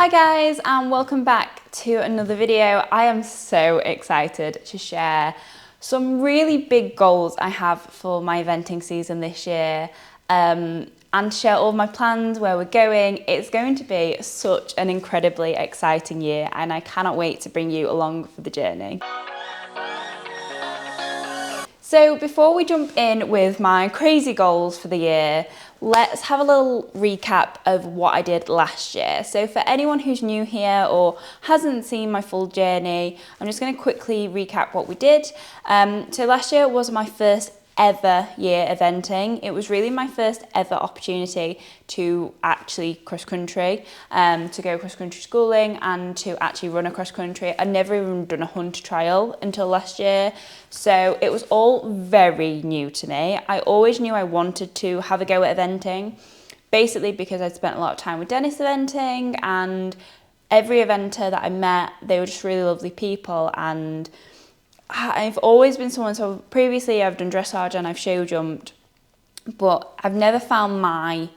Hi guys, and welcome back to another video. I am so excited to share some really big goals I have for my eventing season this year, and share all of my plans, where we're going. It's going to be such an incredibly exciting year, and I cannot wait to bring you along for the journey. So before we jump in with my crazy goals for the year, let's have a little recap of what I did last year. So for anyone who's new here or hasn't seen my full journey, I'm just going to quickly recap what we did. So last year was my first ever year eventing. It was really my first ever opportunity to actually cross country, to go cross country schooling and to actually run a cross country. I'd never even done a hunter trial until last year, so it was all very new to me. I always knew I wanted to have a go at eventing, basically because I'd spent a lot of time with Dennis eventing, and every eventer that I met, they were just really lovely people. And I've always been someone, so previously I've done dressage and I've show jumped, but I've never found my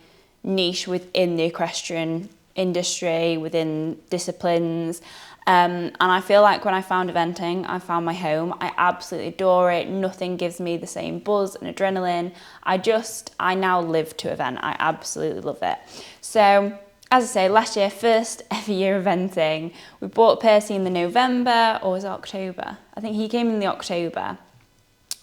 niche within the equestrian industry, within disciplines. And I feel like when I found eventing, I found my home. I absolutely adore it. Nothing gives me the same buzz and adrenaline. I now live to event. I absolutely love it. So, as I say, last year, first ever year eventing. We bought Percy in the November, or was it October? I think he came in the October.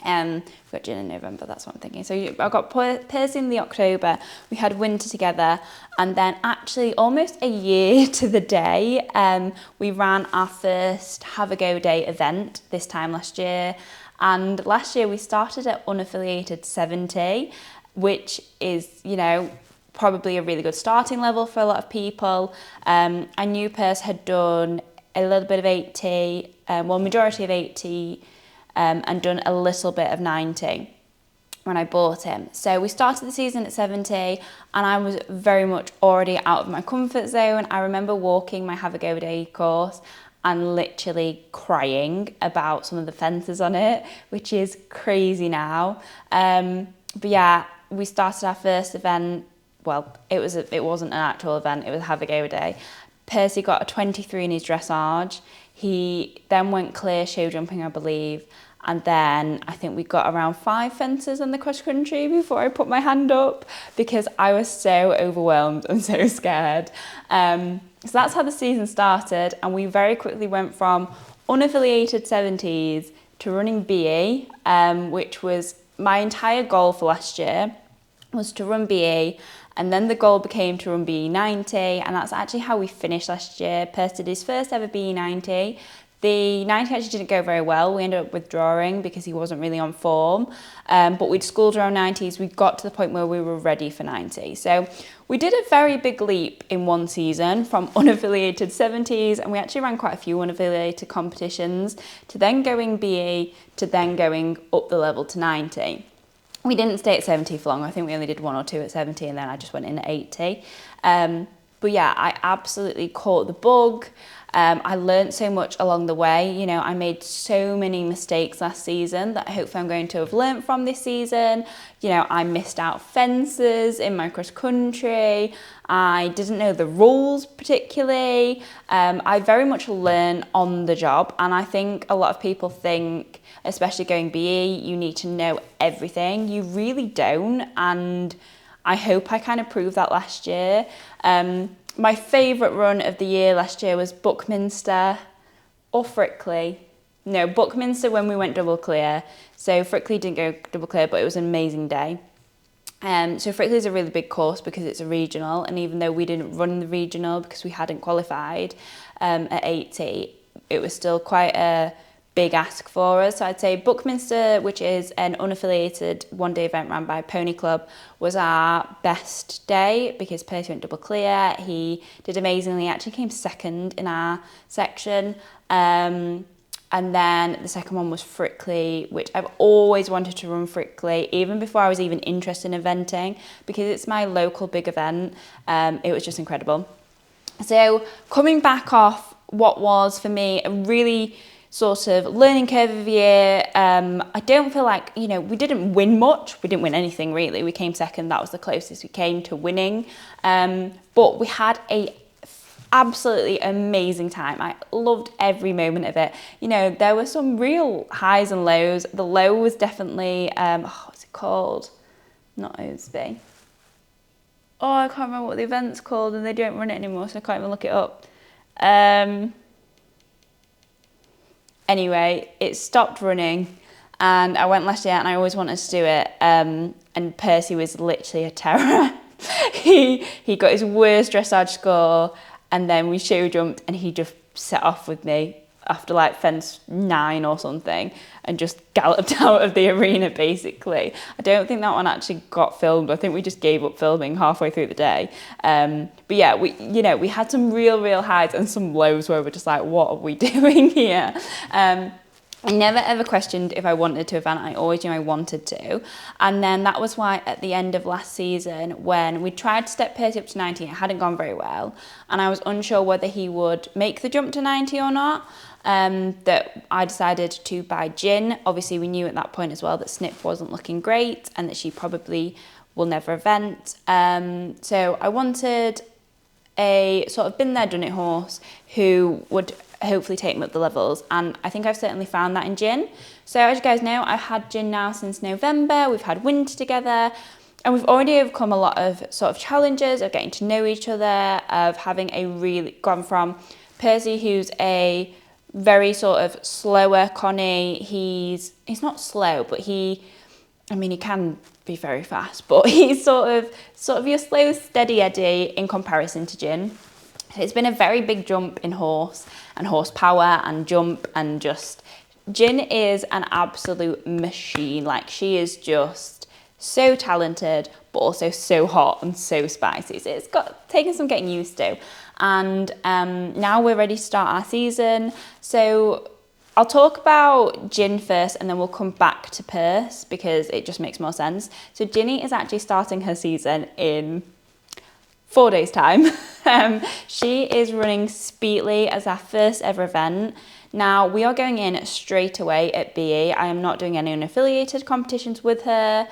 We've got Gin in November, that's what I'm thinking. So I got Percy in the October, we had winter together, and then actually almost a year to the day, we ran our first Have a Go Day event this time last year. And last year we started at unaffiliated 70, which is, probably a really good starting level for a lot of people. I knew Percy had done a little bit of 80, majority of 80, and done a little bit of 90 when I bought him. So we started the season at 70, and I was very much already out of my comfort zone. I remember walking my Have a Go Day course and literally crying about some of the fences on it, which is crazy now. But yeah, we started our first event. Well, it wasn't an actual event, it was Have a Go Day. Percy got a 23 in his dressage. He then went clear show jumping, I believe. And then I think we got around 5 fences on the cross country before I put my hand up, because I was so overwhelmed and so scared. So that's how the season started. And we very quickly went from unaffiliated 70s to running BE, which was my entire goal for last year, was to run BE. And then the goal became to run BE 90, and that's actually how we finished last year. Percy did his first ever BE 90. The 90 actually didn't go very well. We ended up withdrawing because he wasn't really on form. But we'd schooled around 90s. We got to the point where we were ready for 90. So we did a very big leap in one season from unaffiliated 70s, and we actually ran quite a few unaffiliated competitions, to then going BE, to then going up the level to 90. We didn't stay at 70 for long. I think we only did 1 or 2 at 70, and then I just went in at 80. But yeah, I absolutely caught the bug. I learned so much along the way. I made so many mistakes last season that hopefully I'm going to have learnt from this season. I missed out fences in my cross country. I didn't know the rules particularly. I very much learned on the job, and I think a lot of people think, especially going BE, you need to know everything. You really don't, and I hope I kind of proved that last year. My favourite run of the year last year was Buckminster or Frickley. No, Buckminster when we went double clear. So Frickley didn't go double clear, but it was an amazing day. So Frickley is a really big course because it's a regional, and even though we didn't run the regional because we hadn't qualified at 80, it was still quite a big ask for us. So I'd say Buckminster, which is an unaffiliated one-day event run by Pony Club, was our best day because Percy went double clear. He did amazingly, actually came second in our section. And then the second one was Frickley, which I've always wanted to run Frickley, even before I was even interested in eventing, because it's my local big event. It was just incredible. So coming back off what was for me a really sort of learning curve of the year. I don't feel like, we didn't win much. We didn't win anything really. We came second. That was the closest we came to winning. But we had a absolutely amazing time. I loved every moment of it. You know, there were some real highs and lows. The low was definitely, what's it called? Not Osby. Oh, I can't remember what the event's called, and they don't run it anymore, so I can't even look it up. Anyway, it stopped running, and I went last year, and I always wanted to do it. And Percy was literally a terror. he got his worst dressage score, and then we show jumped, and he just set off with me after like fence 9 or something, and just galloped out of the arena basically. I don't think that one actually got filmed. I think we just gave up filming halfway through the day. But yeah, we had some real highs and some lows where we're just like, what are we doing here? I never ever questioned if I wanted to event. I always knew I wanted to. And then that was why at the end of last season, when we tried to step Percy up to 90, it hadn't gone very well. And I was unsure whether he would make the jump to 90 or not. That I decided to buy Gin. Obviously, we knew at that point as well that Snip wasn't looking great and that she probably will never event. So I wanted a sort of been there, done it horse who would hopefully take me up the levels, and I think I've certainly found that in Gin. So as you guys know, I've had Gin now since November. We've had winter together, and we've already overcome a lot of sort of challenges of getting to know each other, of having gone from Percy, who's a very sort of slower Connie. He's not slow, but he can be very fast, but he's sort of your slow, steady Eddie in comparison to Gin. So it's been a very big jump in horse and horsepower and jump, and just Gin is an absolute machine. Like, she is just so talented, but also so hot and so spicy. So it's taken some getting used to. And now we're ready to start our season. So I'll talk about Gin first, and then we'll come back to Percy because it just makes more sense. So Ginny is actually starting her season in 4 days' time. She is running Speedly as our first ever event. Now, we are going in straight away at BE. I am not doing any unaffiliated competitions with her.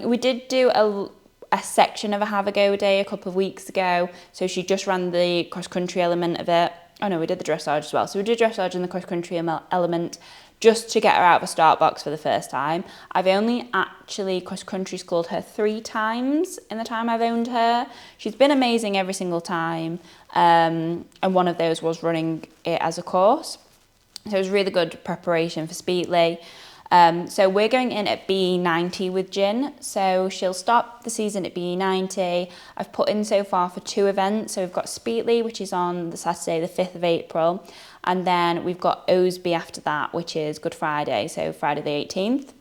We did do a section of a Have a Go day a couple of weeks ago. So she just ran the cross-country element of it. Oh no, we did the dressage as well. So we did dressage and the cross-country element just to get her out of a start box for the first time. I've only actually cross-country schooled her 3 times in the time I've owned her. She's been amazing every single time. And one of those was running it as a course. So it was really good preparation for Speedly. So we're going in at BE 90 with Gin. So she'll start the season at BE 90. I've put in so far for 2 events. So we've got Speedly, which is on the Saturday, the 5th of April. And then we've got Osby after that, which is Good Friday, so Friday the 18th.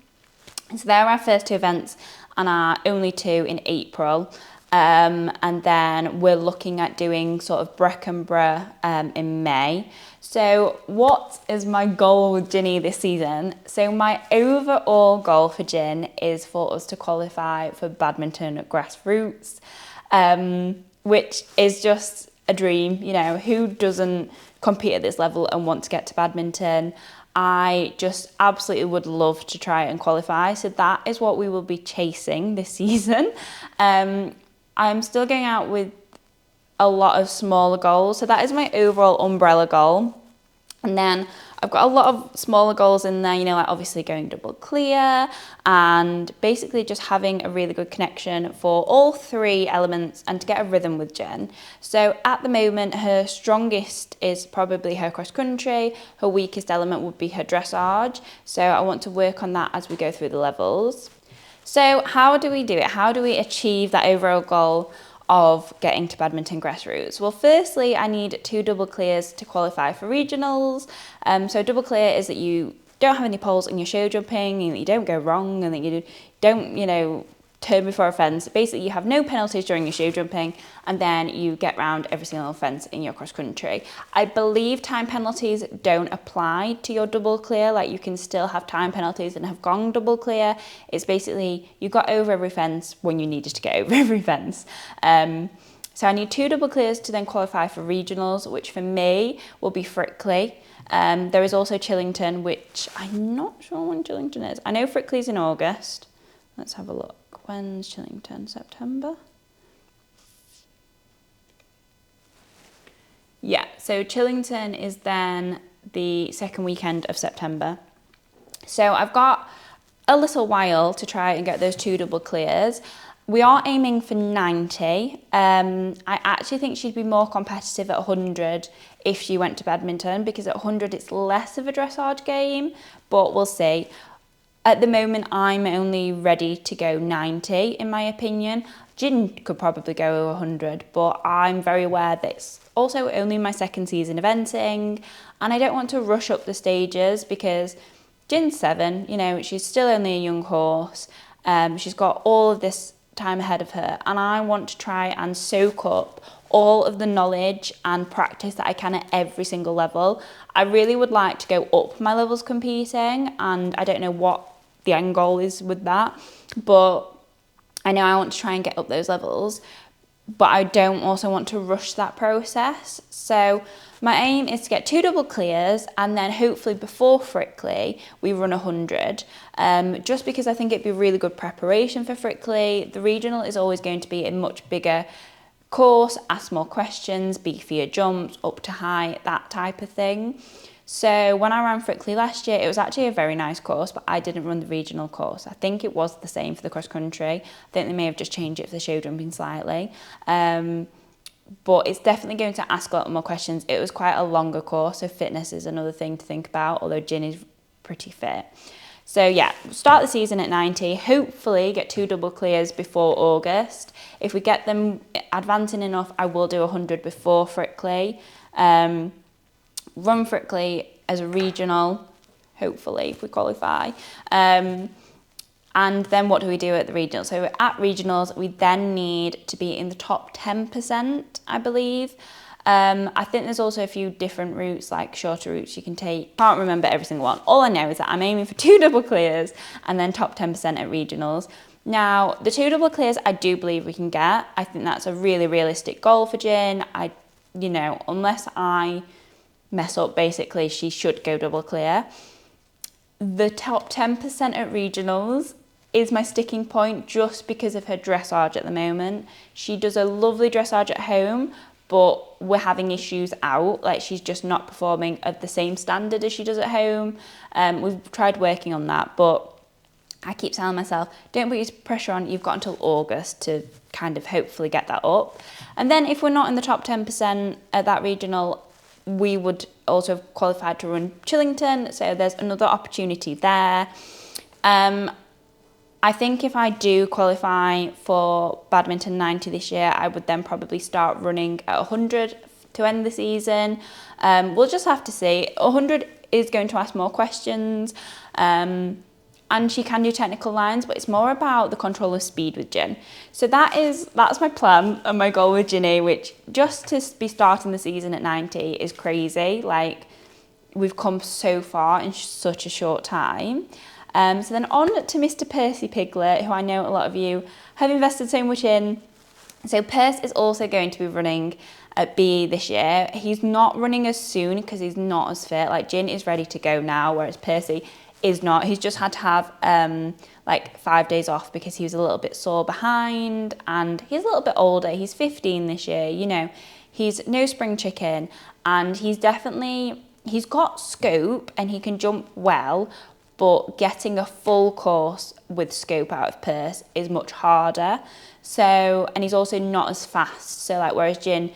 So they're our first 2 events and our only 2 in April. And then we're looking at doing sort of Breckenborough in May. So what is my goal with Ginny this season? So my overall goal for Gin is for us to qualify for badminton at grassroots, which is just a dream. You know, who doesn't compete at this level and want to get to badminton? I just absolutely would love to try and qualify. So that is what we will be chasing this season. I'm still going out with a lot of smaller goals. So that is my overall umbrella goal. And then I've got a lot of smaller goals in there, you know, like obviously going double clear and basically just having a really good connection for all 3 elements and to get a rhythm with Jen. So at the moment, her strongest is probably her cross country. Her weakest element would be her dressage. So I want to work on that as we go through the levels. So how do we do it? How do we achieve that overall goal of getting to badminton grassroots? Well, firstly, I need 2 double clears to qualify for regionals. So double clear is that you don't have any poles in your show jumping, and that you don't go wrong, and that you don't, turn before a fence. Basically, you have no penalties during your show jumping, and then you get round every single fence in your cross country. I believe time penalties don't apply to your double clear. Like, you can still have time penalties and have gone double clear. It's basically you got over every fence when you needed to get over every fence. So I need 2 double clears to then qualify for regionals, which for me will be Frickley. There is also Chillington, which I'm not sure when Chillington is. I know Frickley's in August. Let's have a look. When's Chillington? September? so Chillington is then the second weekend of September. So I've got a little while to try and get those 2 double clears. We are aiming for 90. I actually think she'd be more competitive at 100 if she went to badminton, because at 100 it's less of a dressage game, but we'll see. At the moment, I'm only ready to go 90, in my opinion. Jin could probably go 100, but I'm very aware that it's also only my second season eventing, and I don't want to rush up the stages because Jin's 7, you know, she's still only a young horse. She's got all of this time ahead of her, and I want to try and soak up all of the knowledge and practice that I can at every single level. I really would like to go up my levels competing, and I don't know what the end goal is with that, but I know I want to try and get up those levels, but I don't also want to rush that process. So my aim is to get 2 double clears, and then hopefully before Frickley we run 100, just because I think it'd be really good preparation for Frickley. The regional is always going to be a much bigger course, ask more questions, beefier jumps, up to height, that type of thing. So when I ran Frickley last year, it was actually a very nice course, but I didn't run the regional course. I think it was the same for the cross country. I think they may have just changed it for the show jumping slightly. But it's definitely going to ask a lot more questions. It was quite a longer course, so fitness is another thing to think about, although Jin is pretty fit. So yeah, start the season at 90, hopefully get 2 double clears before August. If we get them advancing enough, I will do 100 before Frickley. Run Frickley as a regional, hopefully, if we qualify. And then what do we do at the regional? So at regionals, we then need to be in the top 10%, I believe. I think there's also a few different routes, like shorter routes you can take. Can't remember every single one. All I know is that I'm aiming for 2 double clears and then top 10% at regionals. Now, the 2 double clears I do believe we can get. I think that's a really realistic goal for Jin. You know, unless I mess up, basically, she should go double clear. The top 10% at regionals is my sticking point just because of her dressage at the moment. She does a lovely dressage at home, but we're having issues out. Like, she's just not performing at the same standard as she does at home. We've tried working on that, but I keep telling myself, don't put your pressure on, you've got until August to kind of hopefully get that up. And then if we're not in the top 10% at that regional, we would also have qualified to run Chillington, so there's another opportunity there. I think if I do qualify for badminton 90 this year, I would then probably start running at 100 to end the season. We'll just have to see. 100 is going to ask more questions, and she can do technical lines, but it's more about the control of speed with Jin. So that's my plan and my goal with Ginny, which just to be starting the season at 90 is crazy. Like, we've come so far in such a short time. So then on to Mr. Percy Piglet, who I know a lot of you have invested so much in. So Percy is also going to be running at BE this year. He's not running as soon because he's not as fit. Like, Jin is ready to go now, whereas Percy is not. He's just had to have like 5 days off because he was a little bit sore behind, and he's a little bit older. He's 15 this year, you know. He's no spring chicken, and he's got scope and he can jump well, but getting a full course with scope out of Percy is much harder. So, and he's also not as fast. So like, whereas Jin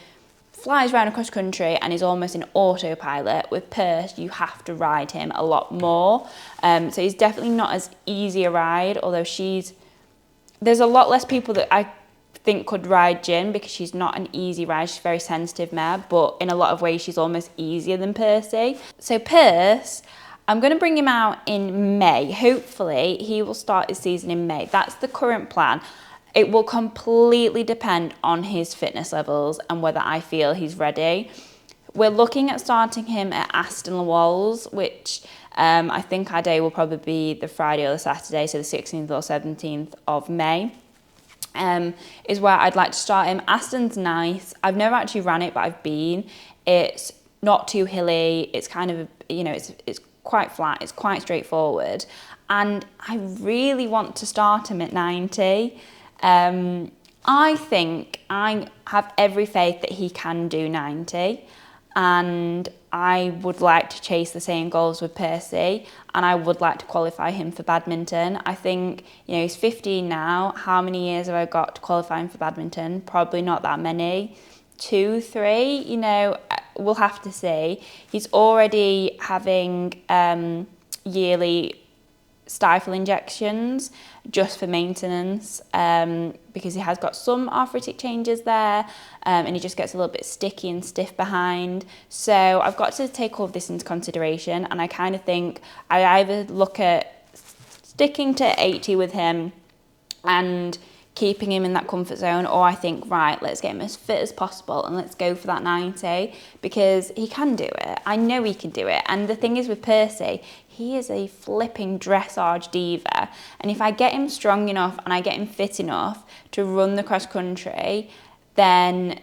flies around across country and is almost in autopilot, with Percy you have to ride him a lot more. So he's definitely not as easy a ride, although there's a lot less people that I think could ride Jin because she's not an easy ride. She's a very sensitive mare, but in a lot of ways she's almost easier than Percy. So Percy, I'm going to bring him out in May. Hopefully he will start his season in May. That's the current plan. It will completely depend on his fitness levels and whether I feel he's ready. We're looking at starting him at Aston Le Walls, which I think our day will probably be the Friday or the Saturday, so the 16th or 17th of May, is where I'd like to start him. Aston's nice. I've never actually ran it, but I've been. It's not too hilly. It's kind of, you know, it's quite flat. It's quite straightforward. And I really want to start him at 90. I think I have every faith that he can do 90. and I would like to chase the same goals with Percy, and I would like to qualify him for badminton. I think, he's 15 now. How many years have I got to qualify him for badminton? Probably not that many. 2, 3, we'll have to see. He's already having yearly stifle injections just for maintenance, because he has got some arthritic changes there, and he just gets a little bit sticky and stiff behind. So I've got to take all of this into consideration, and I kind of think I either look at sticking to 80 with him and keeping him in that comfort zone, or I think, right, let's get him as fit as possible and let's go for that 90, because he can do it. I know he can do it. And the thing is with Percy, he is a flipping dressage diva, and if I get him strong enough and I get him fit enough to run the cross country, then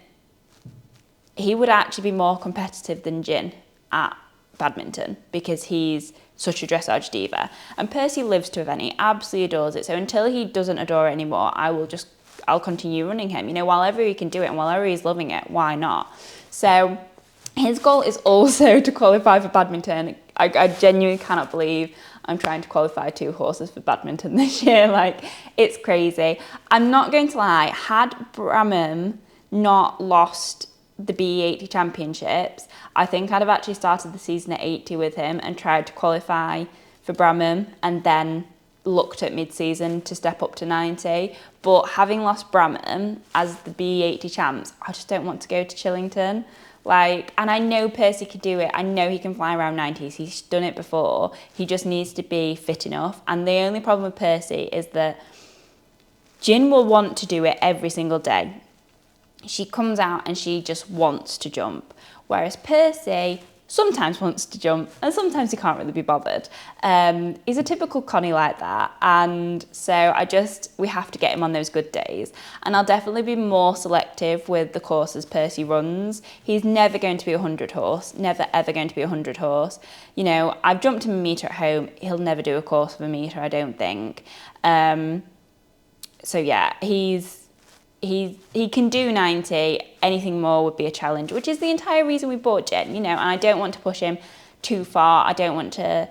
he would actually be more competitive than Jin at badminton, because he's such a dressage diva. And Percy lives to event. He absolutely adores it. So until he doesn't adore it anymore, I'll continue running him. While ever he can do it and while ever he's loving it, why not? So his goal is also to qualify for badminton. I genuinely cannot believe I'm trying to qualify 2 horses for badminton this year. It's crazy. I'm not going to lie, had Bramham not lost the BE80 championships, I think I'd have actually started the season at 80 with him and tried to qualify for Bramham, and then looked at mid-season to step up to 90. But having lost Bramham as the BE80 champs, I just don't want to go to Chillington. And I know Percy could do it. I know he can fly around 90s. He's done it before. He just needs to be fit enough. And the only problem with Percy is that Jin will want to do it every single day. She comes out and she just wants to jump. Whereas Percy sometimes wants to jump and sometimes he can't really be bothered. He's a typical Connie like that. And so we have to get him on those good days. And I'll definitely be more selective with the courses Percy runs. He's never going to be 100 horse, never ever going to be 100 horse. I've jumped him a metre at home. He'll never do a course of a metre, I don't think. So yeah, he can do 90, anything more would be a challenge, which is the entire reason we bought Jen, and I don't want to push him too far. I don't want to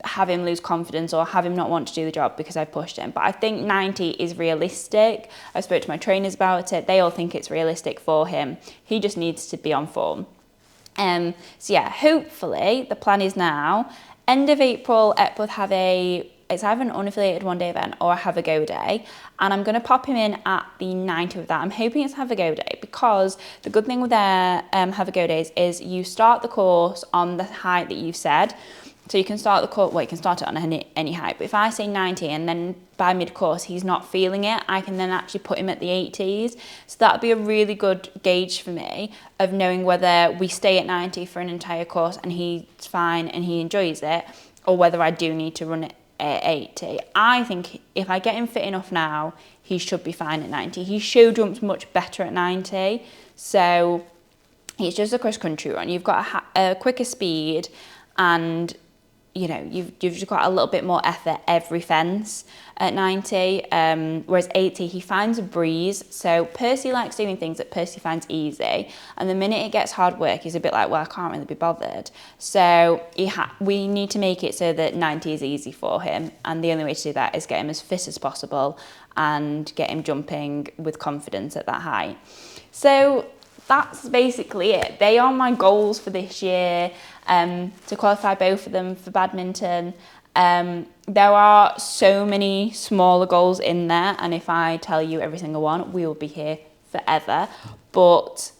have him lose confidence or have him not want to do the job because I pushed him. But I think 90 is realistic. I spoke to my trainers about it. They all think it's realistic for him. He just needs to be on form. So yeah, hopefully the plan is now, end of April, Epworth have it's either an unaffiliated one-day event or a have a go day, and I'm going to pop him in at the 90 of that. I'm hoping it's have a go day, because the good thing with their have a go days is you start the course on the height that you've said. So you can start the course, you can start it on any height, but if I say 90 and then by mid-course he's not feeling it, I can then actually put him at the 80s. So that'd be a really good gauge for me of knowing whether we stay at 90 for an entire course and he's fine and he enjoys it, or whether I do need to run it at 80. I think if I get him fit enough now, he should be fine at 90. He show jumps much better at 90. So it's just a cross country run. You've got a quicker speed, and you've just got a little bit more effort every fence at 90, whereas 80, he finds a breeze. So Percy likes doing things that Percy finds easy, and the minute it gets hard work, he's a bit like, well, I can't really be bothered. So we need to make it so that 90 is easy for him, and the only way to do that is get him as fit as possible and get him jumping with confidence at that height. So that's basically it. They are my goals for this year, to qualify both of them for badminton. There are so many smaller goals in there, and if I tell you every single one, we will be here forever. But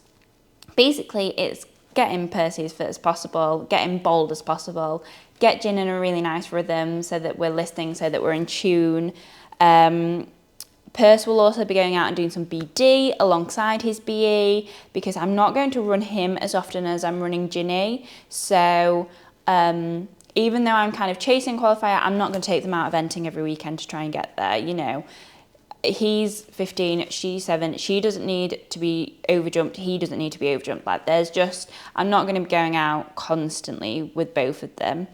basically it's getting Percy as fit as possible, getting bold as possible, get Jin in a really nice rhythm so that we're listening, so that we're in tune. Percy will also be going out and doing some BD alongside his BE, because I'm not going to run him as often as I'm running Ginny. So even though I'm kind of chasing qualifier, I'm not going to take them out eventing every weekend to try and get there. He's 15, she's 7. She doesn't need to be overjumped. He doesn't need to be overjumped. I'm not going to be going out constantly with both of them.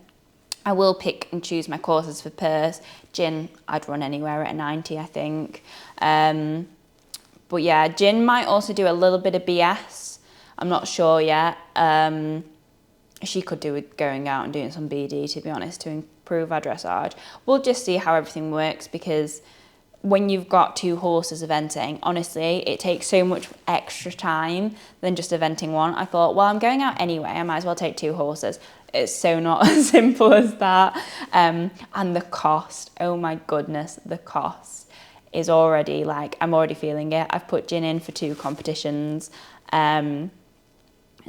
I will pick and choose my courses for Percy. Jin, I'd run anywhere at 90, I think. But yeah, Jin might also do a little bit of BS I'm not sure yet. She could do with going out and doing some BD, to be honest, to improve our dressage. We'll just see how everything works, because when you've got 2 horses eventing, honestly, it takes so much extra time than just eventing one. I thought, well, I'm going out anyway, I might as well take 2 horses. It's so not as simple as that. And the cost, oh my goodness, the cost is already like, I'm already feeling it. I've put Gin in for 2 competitions.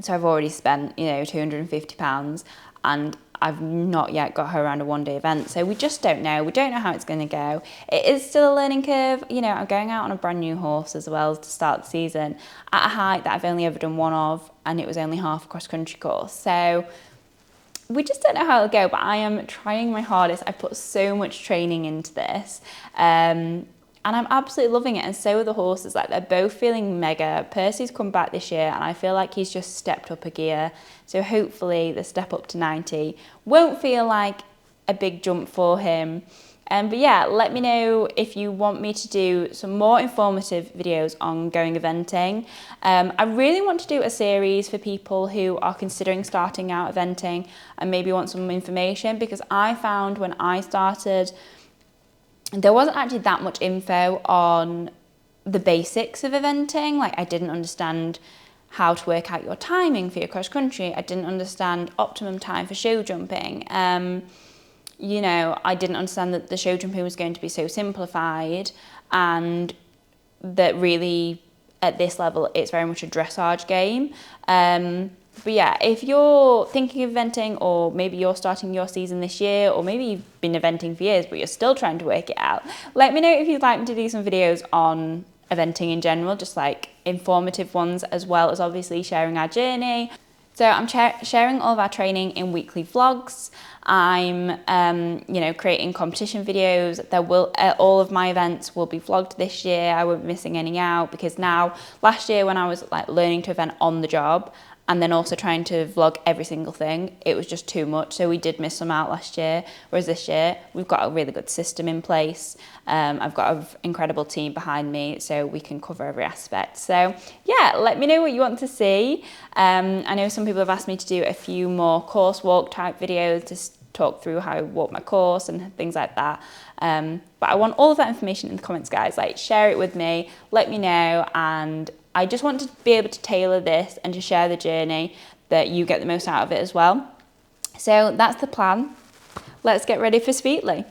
So I've already spent, you know, £250, and I've not yet got her around a 1-day event. So we just don't know. We don't know how it's going to go. It is still a learning curve. You know, I'm going out on a brand new horse as well to start the season at a height that I've only ever done one of, and it was only half a cross-country course. So we just don't know how it'll go, but I am trying my hardest. I put so much training into this. And I'm absolutely loving it, and so are the horses. Like, they're both feeling mega. Percy's come back this year, and I feel like he's just stepped up a gear. So hopefully the step up to 90 won't feel like a big jump for him. But yeah, let me know if you want me to do some more informative videos on going eventing. I really want to do a series for people who are considering starting out eventing and maybe want some information, because I found when I started, there wasn't actually that much info on the basics of eventing. Like, I didn't understand how to work out your timing for your cross country. I didn't understand optimum time for show jumping. You know, I didn't understand that the show jumping was going to be so simplified, and that really at this level it's very much a dressage game. But yeah, if you're thinking of eventing, or maybe you're starting your season this year, or maybe you've been eventing for years but you're still trying to work it out, let me know if you'd like me to do some videos on eventing in general, just like informative ones, as well as obviously sharing our journey. So I'm sharing all of our training in weekly vlogs. I'm, you know, creating competition videos. There will all of my events will be vlogged this year. I won't be missing any out, because now, last year when I was like learning to event on the job, and then also trying to vlog every single thing, it was just too much. So we did miss some out last year, whereas this year we've got a really good system in place. I've got an incredible team behind me, so we can cover every aspect. So yeah, let me know what you want to see. I know some people have asked me to do a few more course walk type videos to talk through how I walk my course and things like that. But I want all of that information in the comments, guys. Like, share it with me, let me know, and I just want to be able to tailor this and to share the journey that you get the most out of it as well. So that's the plan. Let's get ready for Sweetly.